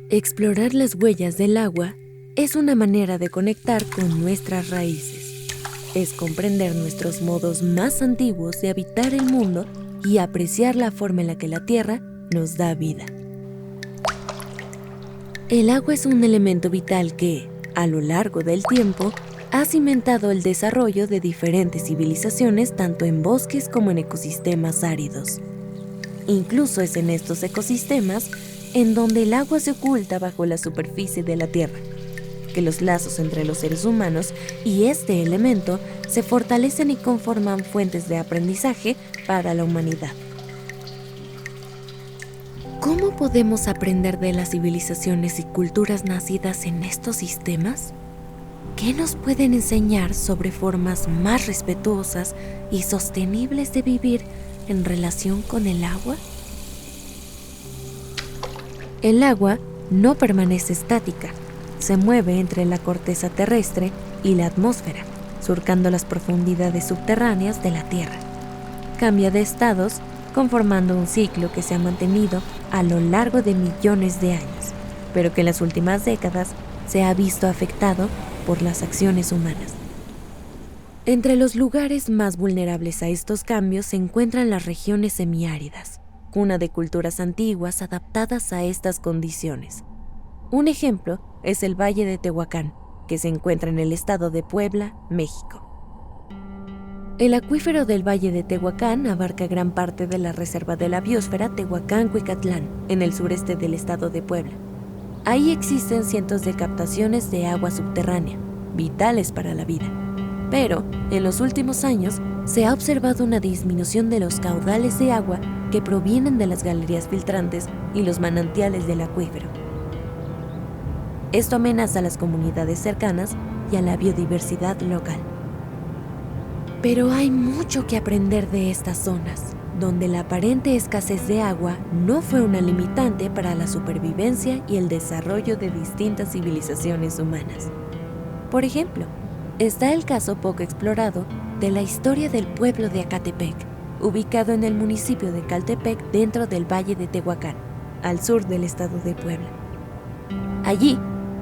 Explorar las huellas del agua es una manera de conectar con nuestras raíces. Es comprender nuestros modos más antiguos de habitar el mundo y apreciar la forma en la que la Tierra nos da vida. El agua es un elemento vital que, a lo largo del tiempo, ha cimentado el desarrollo de diferentes civilizaciones tanto en bosques como en ecosistemas áridos. Incluso es en estos ecosistemas en donde el agua se oculta bajo la superficie de la Tierra, que los lazos entre los seres humanos y este elemento se fortalecen y conforman fuentes de aprendizaje para la humanidad. ¿Cómo podemos aprender de las civilizaciones y culturas nacidas en estos sistemas? ¿Qué nos pueden enseñar sobre formas más respetuosas y sostenibles de vivir en relación con el agua? El agua no permanece estática, se mueve entre la corteza terrestre y la atmósfera, surcando las profundidades subterráneas de la Tierra. Cambia de estados, conformando un ciclo que se ha mantenido a lo largo de millones de años, pero que en las últimas décadas se ha visto afectado por las acciones humanas. Entre los lugares más vulnerables a estos cambios se encuentran las regiones semiáridas, cuna de culturas antiguas adaptadas a estas condiciones. Un ejemplo es el Valle de Tehuacán, que se encuentra en el estado de Puebla, México. El acuífero del Valle de Tehuacán abarca gran parte de la reserva de la biosfera Tehuacán-Cuicatlán, en el sureste del estado de Puebla. Ahí existen cientos de captaciones de agua subterránea, vitales para la vida. Pero, en los últimos años, se ha observado una disminución de los caudales de agua que provienen de las galerías filtrantes y los manantiales del acuífero. Esto amenaza a las comunidades cercanas y a la biodiversidad local. Pero hay mucho que aprender de estas zonas, donde la aparente escasez de agua no fue una limitante para la supervivencia y el desarrollo de distintas civilizaciones humanas. Por ejemplo, está el caso poco explorado de la historia del pueblo de Acatepec, ubicado en el municipio de Caltepec dentro del Valle de Tehuacán, al sur del estado de Puebla. Allí,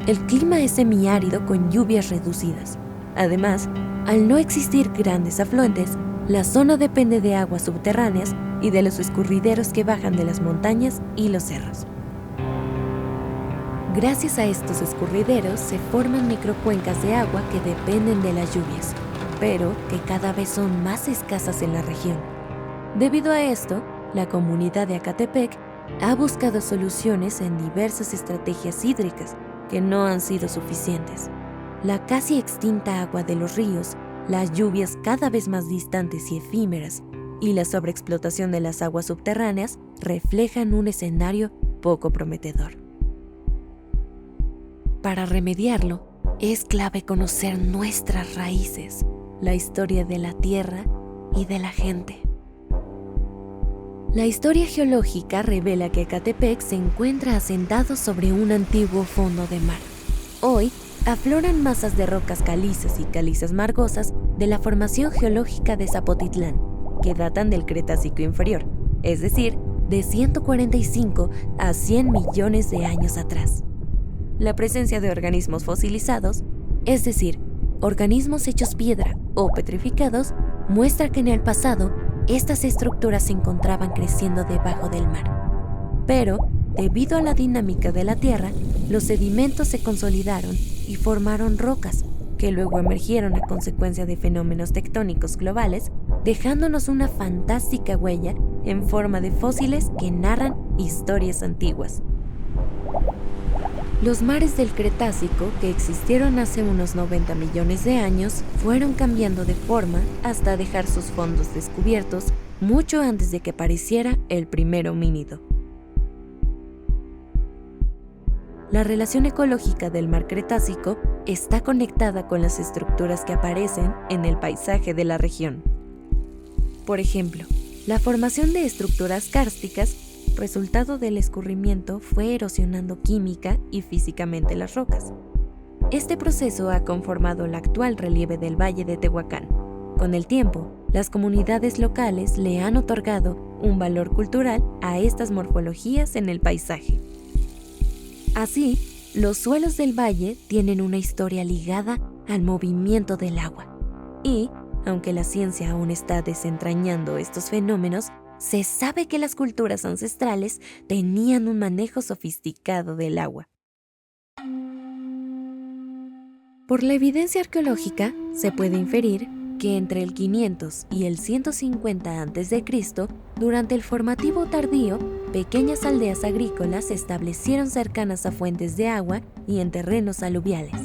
el clima es semiárido con lluvias reducidas. Además, al no existir grandes afluentes, la zona depende de aguas subterráneas y de los escurrideros que bajan de las montañas y los cerros. Gracias a estos escurrideros se forman microcuencas de agua que dependen de las lluvias, pero que cada vez son más escasas en la región. Debido a esto, la comunidad de Acatepec ha buscado soluciones en diversas estrategias hídricas que no han sido suficientes. La casi extinta agua de los ríos, las lluvias cada vez más distantes y efímeras, y la sobreexplotación de las aguas subterráneas reflejan un escenario poco prometedor. Para remediarlo, es clave conocer nuestras raíces, la historia de la tierra y de la gente. La historia geológica revela que Ecatepec se encuentra asentado sobre un antiguo fondo de mar. Hoy, afloran masas de rocas calizas y calizas margosas de la formación geológica de Zapotitlán, que datan del Cretácico inferior, es decir, de 145 a 100 millones de años atrás. La presencia de organismos fosilizados, es decir, organismos hechos piedra o petrificados, muestra que en el pasado estas estructuras se encontraban creciendo debajo del mar. Pero, debido a la dinámica de la Tierra, los sedimentos se consolidaron y formaron rocas, que luego emergieron a consecuencia de fenómenos tectónicos globales, dejándonos una fantástica huella en forma de fósiles que narran historias antiguas. Los mares del Cretácico, que existieron hace unos 90 millones de años, fueron cambiando de forma hasta dejar sus fondos descubiertos mucho antes de que apareciera el primer homínido. La relación ecológica del mar Cretácico está conectada con las estructuras que aparecen en el paisaje de la región. Por ejemplo, la formación de estructuras kársticas, resultado del escurrimiento, fue erosionando química y físicamente las rocas. Este proceso ha conformado el actual relieve del Valle de Tehuacán. Con el tiempo, las comunidades locales le han otorgado un valor cultural a estas morfologías en el paisaje. Así, los suelos del valle tienen una historia ligada al movimiento del agua. Y, aunque la ciencia aún está desentrañando estos fenómenos, se sabe que las culturas ancestrales tenían un manejo sofisticado del agua. Por la evidencia arqueológica, se puede inferir que entre el 500 y el 150 a.C., durante el formativo tardío, pequeñas aldeas agrícolas se establecieron cercanas a fuentes de agua y en terrenos aluviales.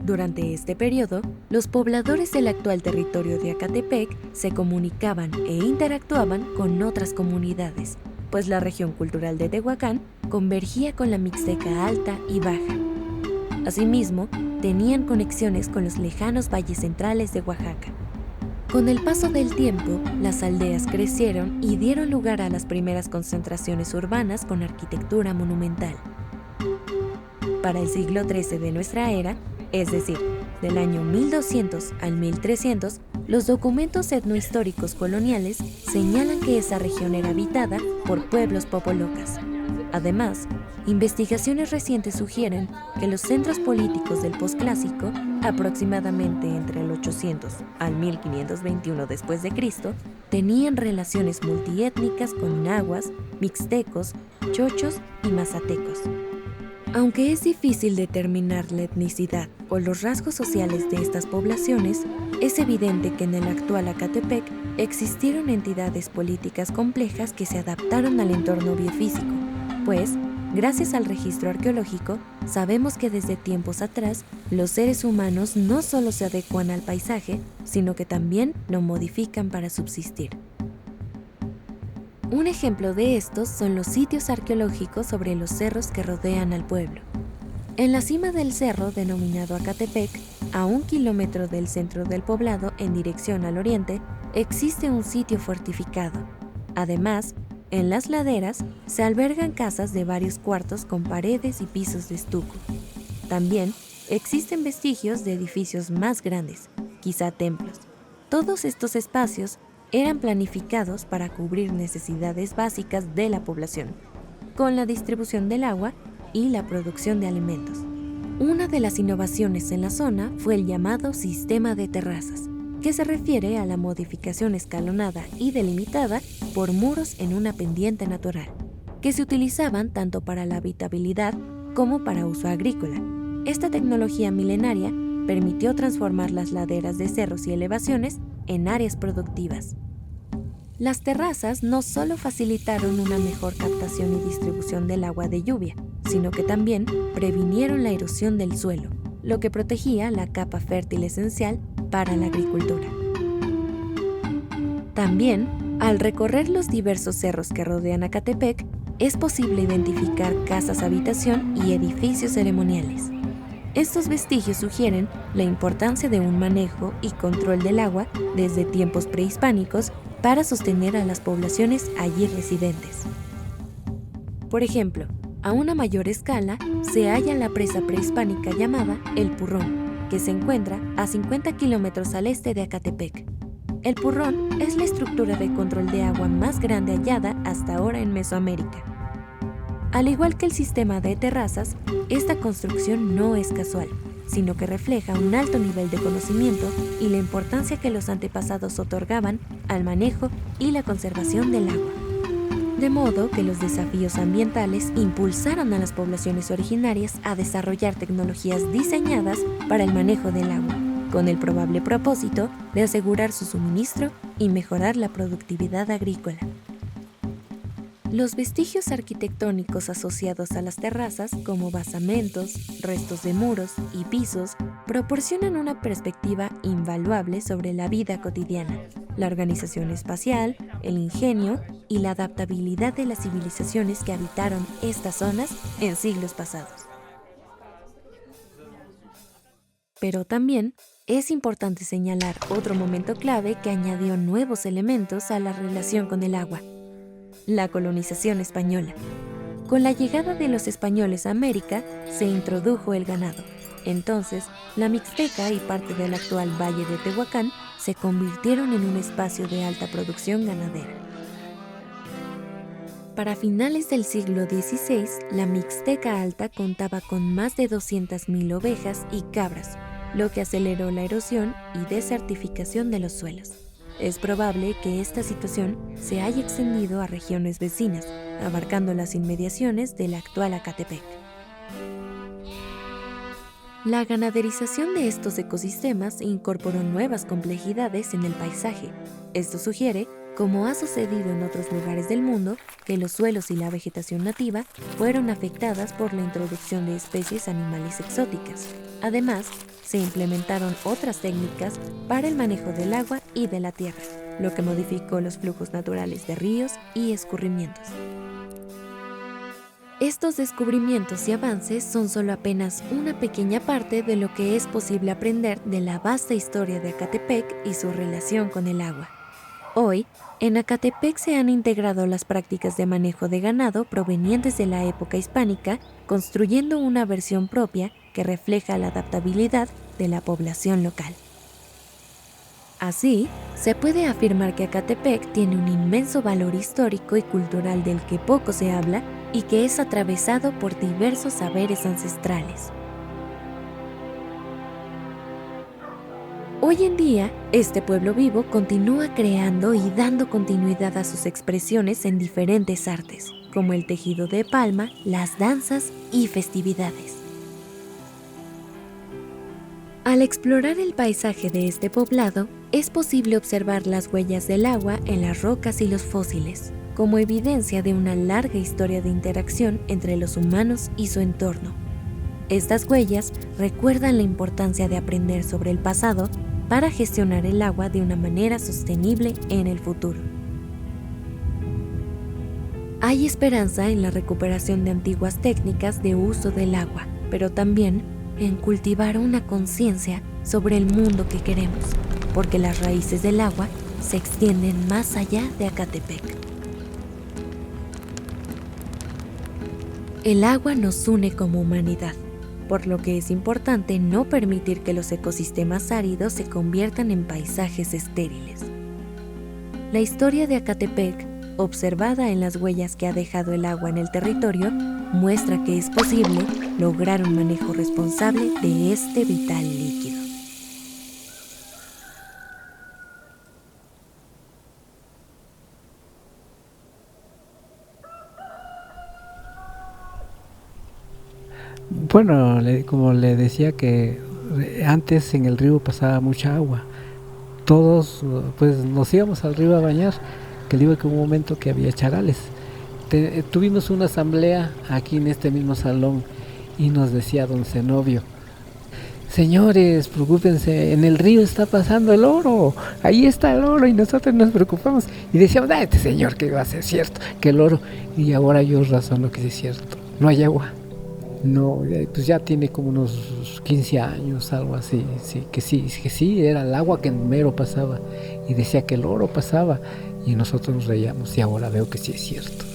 Durante este periodo, los pobladores del actual territorio de Acatepec se comunicaban e interactuaban con otras comunidades, pues la región cultural de Tehuacán convergía con la Mixteca Alta y Baja. Asimismo, tenían conexiones con los lejanos valles centrales de Oaxaca. Con el paso del tiempo, las aldeas crecieron y dieron lugar a las primeras concentraciones urbanas con arquitectura monumental. Para el siglo XIII de nuestra era, es decir, del año 1200 al 1300, los documentos etnohistóricos coloniales señalan que esa región era habitada por pueblos popolocas. Además, investigaciones recientes sugieren que los centros políticos del posclásico, aproximadamente entre el 800 al 1521 después de Cristo, tenían relaciones multiétnicas con nahuas, mixtecos, chochos y mazatecos. Aunque es difícil determinar la etnicidad o los rasgos sociales de estas poblaciones, es evidente que en el actual Acatepec existieron entidades políticas complejas que se adaptaron al entorno biofísico, pues, gracias al registro arqueológico, sabemos que desde tiempos atrás los seres humanos no solo se adecuan al paisaje, sino que también lo modifican para subsistir. Un ejemplo de estos son los sitios arqueológicos sobre los cerros que rodean al pueblo. En la cima del cerro, denominado Acatepec, a 1 kilómetro del centro del poblado en dirección al oriente, existe un sitio fortificado. Además, en las laderas se albergan casas de varios cuartos con paredes y pisos de estuco. También existen vestigios de edificios más grandes, quizá templos. Todos estos espacios eran planificados para cubrir necesidades básicas de la población, con la distribución del agua y la producción de alimentos. Una de las innovaciones en la zona fue el llamado sistema de terrazas, que se refiere a la modificación escalonada y delimitada por muros en una pendiente natural, que se utilizaban tanto para la habitabilidad como para uso agrícola. Esta tecnología milenaria permitió transformar las laderas de cerros y elevaciones en áreas productivas. Las terrazas no solo facilitaron una mejor captación y distribución del agua de lluvia, sino que también previnieron la erosión del suelo, lo que protegía la capa fértil esencial para la agricultura. También, al recorrer los diversos cerros que rodean Acatepec, es posible identificar casas habitación y edificios ceremoniales. Estos vestigios sugieren la importancia de un manejo y control del agua desde tiempos prehispánicos para sostener a las poblaciones allí residentes. Por ejemplo, a una mayor escala se halla la presa prehispánica llamada El Purrón, que se encuentra a 50 kilómetros al este de Acatepec. El purrón es la estructura de control de agua más grande hallada hasta ahora en Mesoamérica. Al igual que el sistema de terrazas, esta construcción no es casual, sino que refleja un alto nivel de conocimiento y la importancia que los antepasados otorgaban al manejo y la conservación del agua. De modo que los desafíos ambientales impulsaron a las poblaciones originarias a desarrollar tecnologías diseñadas para el manejo del agua, con el probable propósito de asegurar su suministro y mejorar la productividad agrícola. Los vestigios arquitectónicos asociados a las terrazas, como basamentos, restos de muros y pisos, proporcionan una perspectiva invaluable sobre la vida cotidiana, la organización espacial, el ingenio y la adaptabilidad de las civilizaciones que habitaron estas zonas en siglos pasados. Pero también es importante señalar otro momento clave que añadió nuevos elementos a la relación con el agua: la colonización española. Con la llegada de los españoles a América, se introdujo el ganado. Entonces, la Mixteca y parte del actual Valle de Tehuacán se convirtieron en un espacio de alta producción ganadera. Para finales del siglo XVI, la Mixteca Alta contaba con más de 200.000 ovejas y cabras, lo que aceleró la erosión y desertificación de los suelos. Es probable que esta situación se haya extendido a regiones vecinas, abarcando las inmediaciones del actual Ecatepec. La ganaderización de estos ecosistemas incorporó nuevas complejidades en el paisaje. Esto sugiere, como ha sucedido en otros lugares del mundo, que los suelos y la vegetación nativa fueron afectadas por la introducción de especies animales exóticas. Además, se implementaron otras técnicas para el manejo del agua y de la tierra, lo que modificó los flujos naturales de ríos y escurrimientos. Estos descubrimientos y avances son solo apenas una pequeña parte de lo que es posible aprender de la vasta historia de Ecatepec y su relación con el agua. Hoy, en Ecatepec se han integrado las prácticas de manejo de ganado provenientes de la época hispánica, construyendo una versión propia que refleja la adaptabilidad de la población local. Así, se puede afirmar que Ecatepec tiene un inmenso valor histórico y cultural del que poco se habla y que es atravesado por diversos saberes ancestrales. Hoy en día, este pueblo vivo continúa creando y dando continuidad a sus expresiones en diferentes artes, como el tejido de palma, las danzas y festividades. Al explorar el paisaje de este poblado, es posible observar las huellas del agua en las rocas y los fósiles, como evidencia de una larga historia de interacción entre los humanos y su entorno. Estas huellas recuerdan la importancia de aprender sobre el pasado para gestionar el agua de una manera sostenible en el futuro. Hay esperanza en la recuperación de antiguas técnicas de uso del agua, pero también en cultivar una conciencia sobre el mundo que queremos, porque las raíces del agua se extienden más allá de Ecatepec. El agua nos une como humanidad, por lo que es importante no permitir que los ecosistemas áridos se conviertan en paisajes estériles. La historia de Ecatepec, observada en las huellas que ha dejado el agua en el territorio, muestra que es posible lograr un manejo responsable de este vital líquido. Bueno, como le decía que antes en el río pasaba mucha agua. Todos pues nos íbamos al río a bañar, que digo que hubo un momento que había charales. Tuvimos una asamblea aquí en este mismo salón y nos decía don Zenobio: señores, preocúpense, en el río está pasando el oro, ahí está el oro, y nosotros nos preocupamos y decíamos: este señor que va a ser cierto, que el oro. Y ahora yo razono que sí es cierto, no hay agua. No, pues ya tiene como unos 15 años, algo así, que sí, era el agua que mero pasaba, y decía que el oro pasaba, y nosotros nos reíamos, y ahora veo que sí es cierto.